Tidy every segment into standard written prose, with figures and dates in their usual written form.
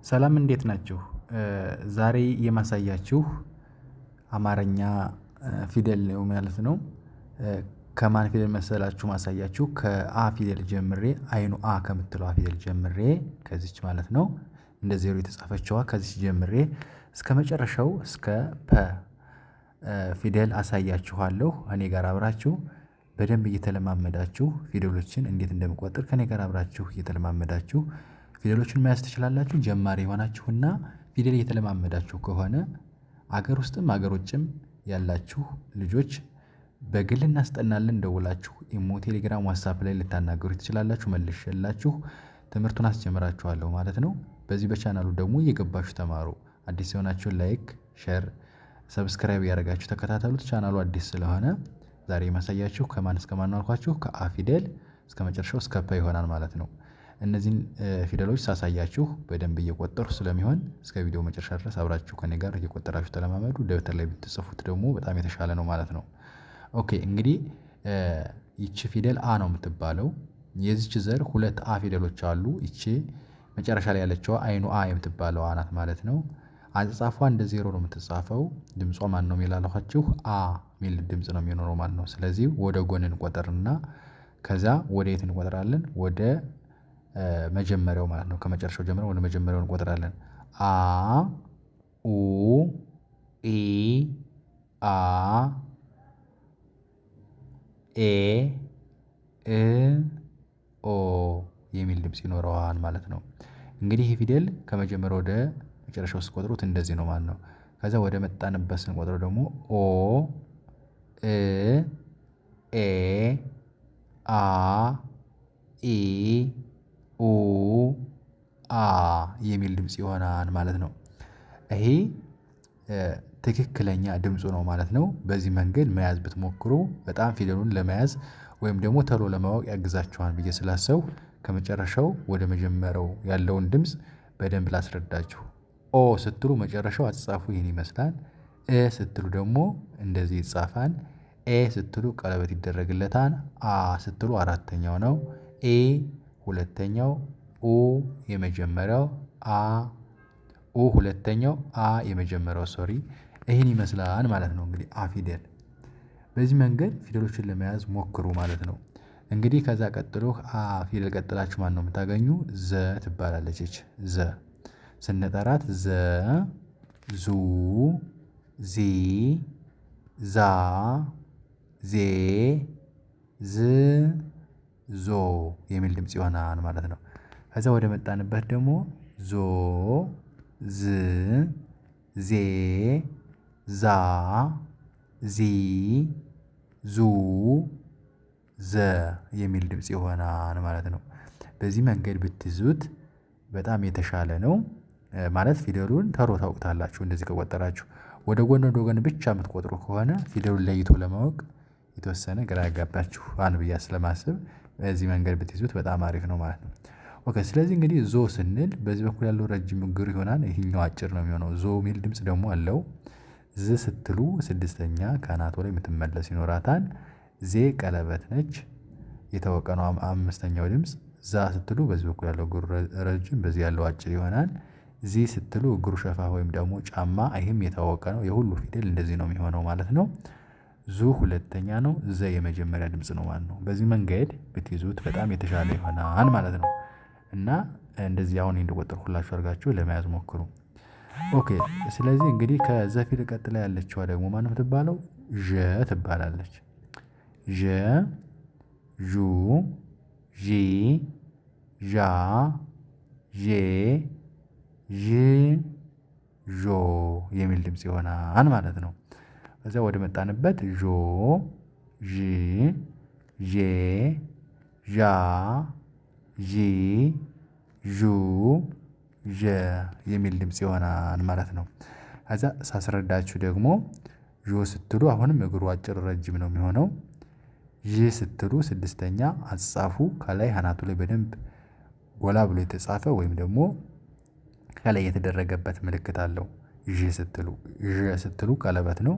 ሰላም እንዴት ናችሁ? ዛሬ የማሳያችሁ አማርኛ ፊደል ነው ማለት ነው። ከማን ፊደል መሰላችሁ ማሳያችሁ ከአ ፊደል ጀምሬ አይኑ አ ከምትለው ፊደል ጀምሬ ከዚች ማለት ነው እንደ ዜሮ የተጻፈችዋ ከዚች ጀምሬ እስከመጨረሻው እስከ ፐ ፊደል አሳያችኋለሁ። እኔ ጋር አብራችሁ በደንብ እየተለማመዳችሁ ፊደሎችን እንዴት እንደምቆጥር ከእኔ ጋር አብራችሁ እየተለማመዳችሁ ፊደሎችን መያዝ ትችላላችሁ። ጀማሪ የሆናችሁና ፊደል እየተለማመዳችሁ ከሆነ አገር ውስጥም አገር ውጭም ያላችሁ ልጆች በግል እናስጠናለን ደውላችሁ ኢሞ፣ ቴሌግራም፣ ዋትስአፕ ላይ ልታናገሩ ትችላላችሁ። መልሼላችሁ ትምህርቱን አስጀምራችኋለሁ ማለት ነው። በዚህ በቻናሉ ደግሞ እየገባችሁ ተማሩ። አዲስ የሆናችሁ ላይክ፣ ሼር፣ ሰብስክራይብ ያደረጋችሁ ተከታተሉት። ቻናሉ አዲስ ስለሆነ ዛሬ የማሳያችሁ ከማን እስከ ማን ነው አልኳችሁ። ከአ ፊደል እስከ መጨረሻው እስከ ፐ ይሆናል ማለት ነው። እነዚህን ፊደሎች ሳሳያችሁ በደንብ እየቆጠሩ ስለሚሆን እስከ ቪዲዮ መጨረሻ ድረስ አብራችሁ ከኔ ጋር እየቆጠራችሁ ተለማመዱ። ደብተር ላይ ብትጽፉት ደግሞ በጣም የተሻለ ነው ማለት ነው። ኦኬ እንግዲህ ይቺ ፊደል አ ነው የምትባለው። የዚች ዘር ሁለት አ ፊደሎች አሉ። ይቺ መጨረሻ ላይ ያለችው አይኑ አ የምትባለው አ ናት ማለት ነው። አጻጻፏ እንደ ዜሮ ነው የምትጻፈው። ድምጿ ማን ነው የሚላላችሁ? አ ሚል ድምጽ ነው የሚኖረው ማለት ነው። ስለዚህ ወደ ጎን እንቆጥርና ከዛ ወደ የት እንቆጥራለን? ወደ መጀመሪያው ማለት ነው። ከመጨረሻው ጀምረን ወደ መጀመሪያው እንቆጥራለን። አ ኡ ኢ አ ኤ እ ኦ የሚል ድምጽ ይኖረዋል ማለት ነው። እንግዲህ ይህ ፊደል ከመጀመሪያው ወደ መጨረሻው ስትቆጥሩት እንደዚህ ነው ማለት ነው። ከዛ ወደ መጣንበት ስንቆጥረው ደግሞ ኦ እ ኤ አ ኢ ኡ አ የሚል ድምጽ ይሆናል ማለት ነው። ይሄ ትክክለኛ ድምፁ ነው ማለት ነው። በዚህ መንገድ መያዝ ብትሞክሩ በጣም ፊደሉን ለመያዝ ወይም ደግሞ ቶሎ ለማወቅ ያግዛችኋል ብዬ ስላሰብኩ ከመጨረሻው ወደ መጀመሪያው ያለውን ድምጽ በደንብ ላስረዳችሁ። ኦ ስትሉ መጨረሻው አጻጻፉ ይህን ይመስላል። እ ስትሉ ደግሞ እንደዚህ ይጻፋል። ኤ ስትሉ ቀለበት ይደረግለታል። አ ስትሉ አራተኛው ነው። ኤ ሁለተኛው፣ ኡ የመጀመሪያው፣ አ ኡ ሁለተኛው፣ አ የመጀመሪያው ሶሪ ይህን ይመስላል ማለት ነው። እንግዲህ አ ፊደል በዚህ መንገድ ፊደሎችን ለመያዝ ሞክሩ ማለት ነው። እንግዲህ ከዛ ቀጥሎ አ ፊደል ቀጥላችሁ ማን ነው የምታገኙ? ዘ ትባላለች። እች ዘ ስንጠራት ዘ ዙ ዚ ዛ ዜ ዝ ዞ የሚል ድምጽ ይሆናል ማለት ነው። ከዛ ወደ መጣንበት ደግሞ ዞ ዝ ዜ ዛ ዚ ዙ ዘ የሚል ድምጽ ይሆናል ማለት ነው። በዚህ መንገድ ብትይዙት በጣም የተሻለ ነው ማለት ፊደሉን ቶሎ ታውቁታላችሁ። እንደዚህ ከቆጠራችሁ ወደ ጎን ብቻ የምትቆጥሩ ከሆነ ፊደሉን ለይቶ ለማወቅ የተወሰነ ግራ ያጋባችኋል ብዬ ስለማስብ በዚህ መንገድ ብትይዙት በጣም አሪፍ ነው ማለት ነው። ኦኬ ስለዚህ እንግዲህ ዞ ስንል በዚህ በኩል ያለው ረጅም እግር ይሆናል። ይሄኛው አጭር ነው የሚሆነው። ዞ የሚል ድምጽ ደግሞ አለው። ዝ ስትሉ ስድስተኛ ከአናቱ ላይ የምትመለስ ይኖራታል። ዜ ቀለበት ነች። የታወቀ ነው አምስተኛው ድምጽ። ዛ ስትሉ በዚህ በኩል ያለው እግሩ ረጅም፣ በዚህ ያለው አጭር ይሆናል። ዚ ስትሉ እግሩ ሸፋ ወይም ደግሞ ጫማ፣ ይህም የታወቀ ነው። የሁሉ ፊደል እንደዚህ ነው የሚሆነው ማለት ነው። ዙ ሁለተኛ ነው። ዘ የመጀመሪያ ድምጽ ነው ማለት ነው። በዚህ መንገድ ብትይዙት በጣም የተሻለ ይሆናል ማለት ነው። እና እንደዚህ አሁን እንደቆጠርኩላችሁ አድርጋችሁ ለመያዝ ሞክሩ። ኦኬ ስለዚህ እንግዲህ ከዘ ፊደል ቀጥላ ያለችዋ ደግሞ ማን ነው የምትባለው? ዠ ትባላለች። ዠ ዡ ዢ ዣ ዤ ዥ ዦ የሚል ድምጽ ይሆናል ማለት ነው። ከዛ ወደ መጣንበት ዦ ዢ ዤ ዣ ዢ ዡ ዠ የሚል ድምጽ ይሆናል ማለት ነው። ከዛ ሳስረዳችሁ ደግሞ ዦ ስትሉ አሁንም እግሩ አጭር ረጅም ነው የሚሆነው። ዥ ስትሉ ስድስተኛ አጻጻፉ ከላይ አናቱ ላይ በደንብ ጎላ ብሎ የተጻፈ ወይም ደግሞ ከላይ የተደረገበት ምልክት አለው። ዥ ስትሉ ቀለበት ነው።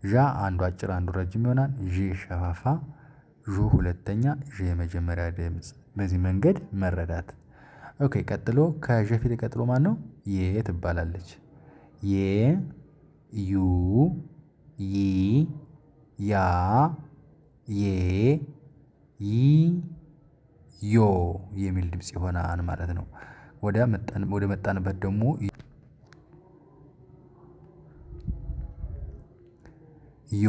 ዣ አንዱ አጭር አንዱ ረጅም ይሆናል። ዥ ሸፋፋ፣ ዡ ሁለተኛ፣ ዥ የመጀመሪያ ድምጽ። በዚህ መንገድ መረዳት ኦኬ ቀጥሎ ከዠ ፊደል ቀጥሎ ማነው? የ ትባላለች። የ ዩ ይ ያ ዬ ይ ዮ የሚል ድምጽ ይሆናል ማለት ነው። ወደ መጣንበት ደግሞ ዮ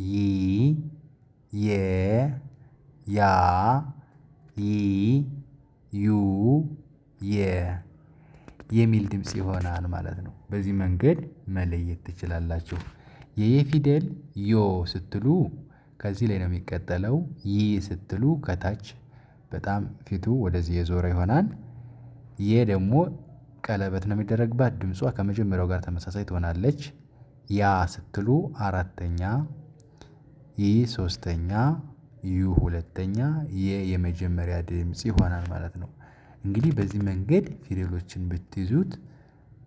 ይ የ ያ ይ ዩ የ የሚል ድምጽ ይሆናል ማለት ነው። በዚህ መንገድ መለየት ትችላላችሁ። የየ ፊደል ዮ ስትሉ ከዚህ ላይ ነው የሚቀጠለው። ይ ስትሉ ከታች በጣም ፊቱ ወደዚህ የዞረ ይሆናል። የ ደግሞ ቀለበት ነው የሚደረግባት ድምጿ ከመጀመሪያው ጋር ተመሳሳይ ትሆናለች። ያ ስትሉ አራተኛ ይ ሶስተኛ ዩ ሁለተኛ የ የመጀመሪያ ድምጽ ይሆናል ማለት ነው። እንግዲህ በዚህ መንገድ ፊደሎችን ብትይዙት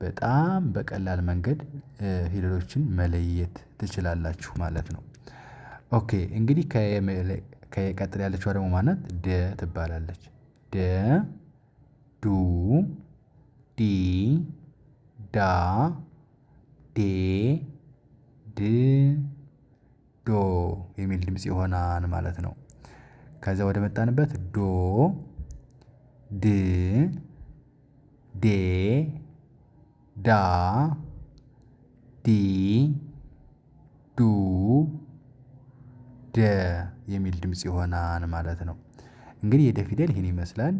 በጣም በቀላል መንገድ ፊደሎችን መለየት ትችላላችሁ ማለት ነው። ኦኬ እንግዲህ ከየ ቀጥላ ያለችዋ ደግሞ ማን ናት? ደ ትባላለች። ደ ዱ ዲ ዳ ዴ ድ ዶ የሚል ድምጽ ይሆናል ማለት ነው። ከዛ ወደ መጣንበት ዶ ድ ዴ ዳ ዲ ዱ ደ የሚል ድምጽ ይሆናል ማለት ነው። እንግዲህ የደ ፊደል ይሄን ይመስላል።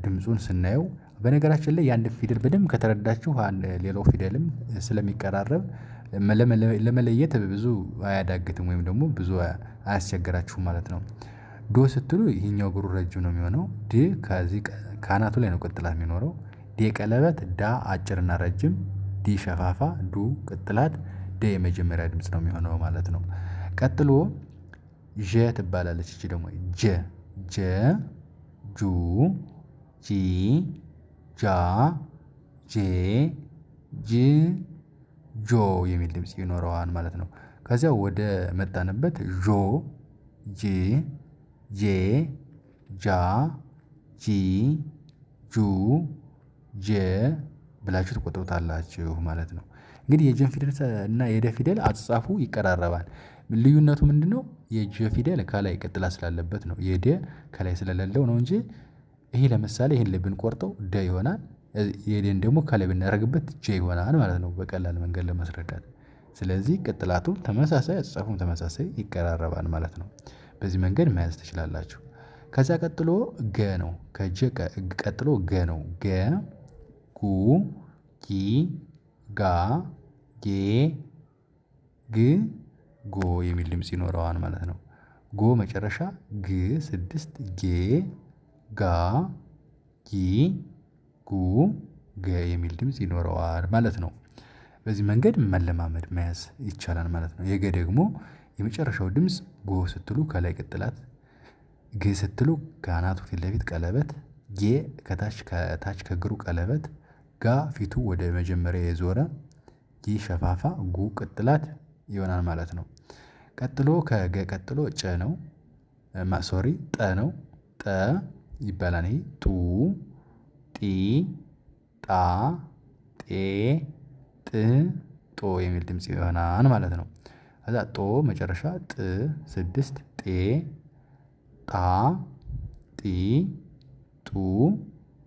ድምፁን ስናየው በነገራችን ላይ የአንድ ፊደል በደንብ ከተረዳችሁ ሌላው ፊደልም ስለሚቀራረብ ለመለየት ብዙ አያዳግትም ወይም ደግሞ ብዙ አያስቸግራችሁም ማለት ነው። ዶ ስትሉ ይሄኛው እግሩ ረጅም ነው የሚሆነው ድ ከዚህ ከአናቱ ላይ ነው ቅጥላት የሚኖረው ዴ ቀለበት ዳ አጭርና ረጅም ዲ ሸፋፋ ዱ ቅጥላት ደ የመጀመሪያ ድምጽ ነው የሚሆነው ማለት ነው። ቀጥሎ ዠ ትባላለች እቺ ደግሞ ጀ ጀ ጁ ጂ ጃ ጄ ጅ ጆ የሚል ድምጽ ይኖረዋል ማለት ነው። ከዚያ ወደ መጣንበት ዦ ጂ ጄ ጃ ጂ ጁ ጀ ብላችሁ ትቆጥሩታላችሁ ማለት ነው። እንግዲህ የጀን ፊደል እና የደ ፊደል አጻጻፉ ይቀራረባል። ልዩነቱ ምንድነው? የጀ ፊደል ከላይ ቅጥላት ስላለበት ነው የደ ከላይ ስለሌለው ነው እንጂ ይሄ ለምሳሌ ይሄን ብንቆርጠው ደ ይሆናል። የደን ደግሞ ከላይ ብናደርግበት ጀ ይሆናል ማለት ነው። በቀላል መንገድ ለማስረዳት ስለዚህ ቅጥላቱ ተመሳሳይ አጻጻፉም ተመሳሳይ ይቀራረባል ማለት ነው። በዚህ መንገድ መያዝ ትችላላችሁ። ከዛ ቀጥሎ ገ ነው ከጀ ቀጥሎ ገ ነው ገ ጉ ጊ ጋ ጌ ግ ጎ የሚል ድምጽ ይኖረዋል ማለት ነው። ጎ መጨረሻ ግ ስድስት ጌ ጋ ጊ ጉ ገ የሚል ድምጽ ይኖረዋል ማለት ነው። በዚህ መንገድ መለማመድ መያዝ ይቻላል ማለት ነው። የገ ደግሞ የመጨረሻው ድምጽ ጎ ስትሉ ከላይ ቅጥላት ግ ስትሉ ከአናቱ ፊት ለፊት ቀለበት ጌ ከታች ከእግሩ ቀለበት ጋ ፊቱ ወደ መጀመሪያ የዞረ ጊ ሸፋፋ ጉ ቅጥላት ይሆናል ማለት ነው። ቀጥሎ ከገ ቀጥሎ ጨ ነው። ሶሪ ጠ ነው። ጠ ይባላል ይሄ ጡ ጢ ጣ ጤ ጥ ጦ የሚል ድምጽ ይሆናል ማለት ነው። ከዛ ጦ መጨረሻ ጥ ስድስት ጤ ጣ ጢ ጡ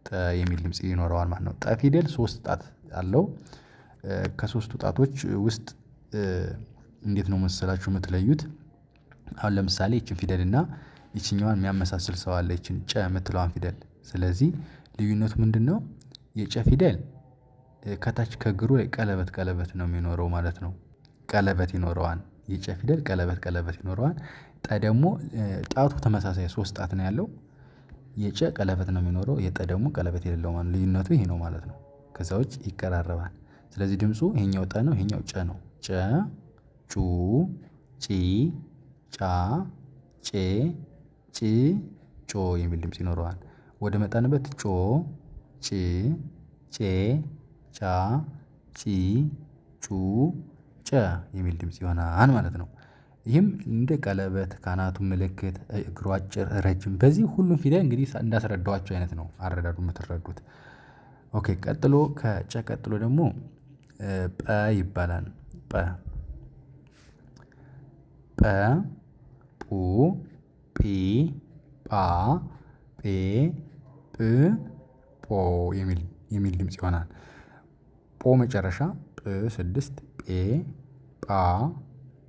ጠ የሚል ድምጽ ይኖረዋል ማለት ነው። ጠ ፊደል ሶስት ጣት አለው። ከሶስቱ ጣቶች ውስጥ እንዴት ነው መሰላችሁ የምትለዩት? አሁን ለምሳሌ ይቺን ፊደል እና ይቺኛዋን የሚያመሳስል ሰው አለ ይቺን ጨ የምትለዋን ፊደል ስለዚህ ልዩነቱ ምንድነው? የጨ ፊደል ከታች ከእግሩ ላይ ቀለበት ነው የሚኖረው ማለት ነው። ቀለበት ይኖረዋል የጨ ፊደል ቀለበት ይኖረዋል። ጠ ደግሞ ጣቱ ተመሳሳይ ሶስት ጣት ነው ያለው። የጨ ቀለበት ነው የሚኖረው የጠ ደግሞ ቀለበት የሌለው ማለት ልዩነቱ ይሄ ነው ማለት ነው። ከዛ ውጭ ይቀራረባል። ስለዚህ ድምፁ ይሄኛው ጠ ነው ይሄኛው ጨ ነው። ጨ ጩ ጪ ጫ ጬ ጭ ጮ የሚል ድምጽ ይኖረዋል። ወደ መጣንበት ጮ ጭ ጬ ጫ ጪ ጩ ጨ የሚል ድምጽ ይሆናል ማለት ነው። ይህም እንደ ቀለበት ካናቱ ምልክት እግሩ አጭር ረጅም በዚህ ሁሉም ፊደል እንግዲህ እንዳስረዳኋቸው አይነት ነው አረዳዱ የምትረዱት። ኦኬ ቀጥሎ ከጨ ቀጥሎ ደግሞ ጰ ይባላል። ጰ ጰ ጱ ጲ ጳ ጴ ጵ ጶ የሚል ድምጽ ይሆናል። ጶ መጨረሻ ጵ 6 ጴ ጳ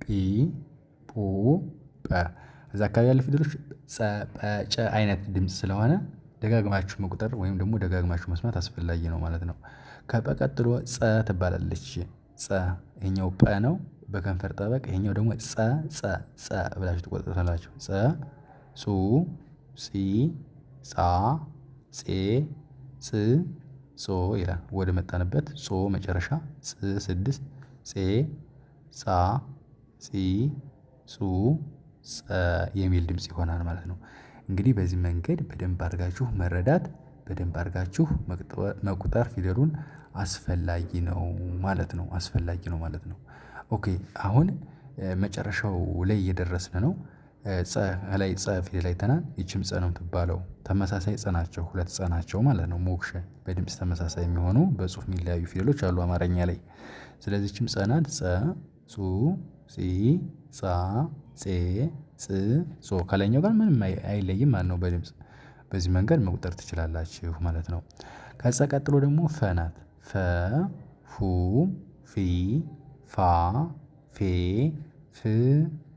ጲ ጱ ጰ እዛ አካባቢ ያሉ ፊደሎች ጸ ጰ ጨ አይነት ድምጽ ስለሆነ ደጋግማችሁ መቁጠር ወይም ደግሞ ደጋግማችሁ መስማት አስፈላጊ ነው ማለት ነው። ከጰ ቀጥሎ ጸ ትባላለች። ጸ ይሄኛው ጰ ነው በከንፈር ጠበቅ ይሄኛው ደግሞ ጸ ብላችሁ ትቆጥሩታላችሁ። ጸ ጹ ጺ ጻ ጼ ጽ ጾ ይላል። ወደ መጣንበት ጾ መጨረሻ ጽ 6 ጼ ጻ ጺ ጹ ጸ የሚል ድምጽ ይሆናል ማለት ነው። እንግዲህ በዚህ መንገድ በደንብ አድርጋችሁ መረዳት በደንብ አድርጋችሁ መቁጠር ፊደሉን አስፈላጊ ነው ማለት ነው። አስፈላጊ ነው ማለት ነው። ኦኬ አሁን መጨረሻው ላይ እየደረስን ነው። ጸ ላይ ጸ ፊደል አይተናል ይቺም ጸ ነው የምትባለው ተመሳሳይ ጸ ናቸው ሁለት ጸ ናቸው ማለት ነው። ሞክሸ በድምጽ ተመሳሳይ የሚሆኑ በጽሁፍ የሚለያዩ ፊደሎች አሉ አማርኛ ላይ። ስለዚህ ይቺም ጸ ናት ጸ ጹ ጺ ጻ ጼ ጽ ጾ ከላይኛው ጋር ምንም አይለይም ማለት ነው። በድምጽ በዚህ መንገድ መቁጠር ትችላላችሁ ማለት ነው። ከዛ ቀጥሎ ደግሞ ፈ ናት ፈ ፉ ፊ ፋ ፌ ፍ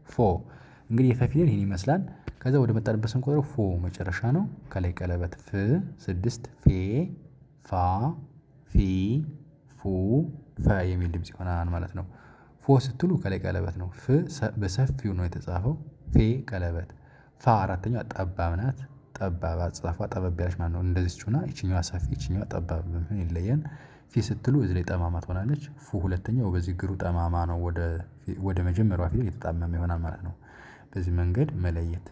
ፎ እንግዲህ የፈ ፊደል ይሄን ይመስላል። ከዛ ወደ መጣንበት ስንቆጥረው ፎ መጨረሻ ነው ከላይ ቀለበት ፍ 6 ፌ ፋ ፊ ፉ ፈ የሚል ድምጽ ይሆናል ማለት ነው። ፎ ስትሉ ከላይ ቀለበት ነው ፍ በሰፊው ነው የተጻፈው ፌ ቀለበት ፋ አራተኛዋ ጠባብ ናት ጠባብ አጻጻፏ ጠበብ ያለች ማለት ነው። እንደዚህች ሆና ይቺኛዋ ሰፊ ይቺኛዋ ጠባብ በመሆን ይለያል። ፊ ስትሉ እዚህ ላይ ጠማማ ትሆናለች ፉ ሁለተኛው በዚህ እግሩ ጠማማ ነው ወደ መጀመሪያዋ ፊደል የተጣመመ ይሆናል ማለት ነው። በዚህ መንገድ መለየት።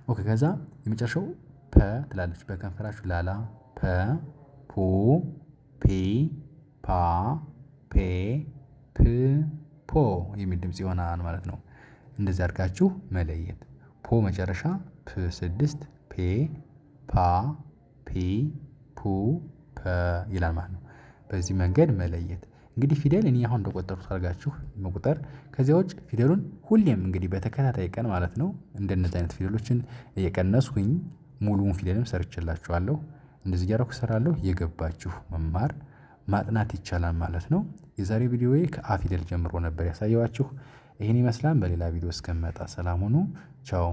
ኦኬ ከዛ የመጨረሻው ፐ ትላለች በከንፈራችሁ ላላ ፐ ፑ ፒ ፓ ፔ ፕ ፖ የሚል ድምጽ ይሆናል ማለት ነው። እንደዚህ አድርጋችሁ መለየት ፖ መጨረሻ ፕ 6 ፔ ፓ ፒ ፑ ፐ ይላል ማለት ነው። በዚህ መንገድ መለየት እንግዲህ ፊደል እኔ አሁን እንደቆጠሩት አድርጋችሁ መቁጠር ከዚያ ውጭ ፊደሉን ሁሌም እንግዲህ በተከታታይ ቀን ማለት ነው እንደነዚህ አይነት ፊደሎችን እየቀነስኩኝ ሙሉውን ፊደልም ሰርቼላችኋለሁ። እንደዚህ እያደረኩ እሰራለሁ እየገባችሁ መማር ማጥናት ይቻላል ማለት ነው። የዛሬ ቪዲዮዬ ከአ ፊደል ጀምሮ ነበር ያሳየኋችሁ። ይሄን ይመስላል በሌላ ቪዲዮ እስከምመጣ ሰላም ሁኑ ቻው።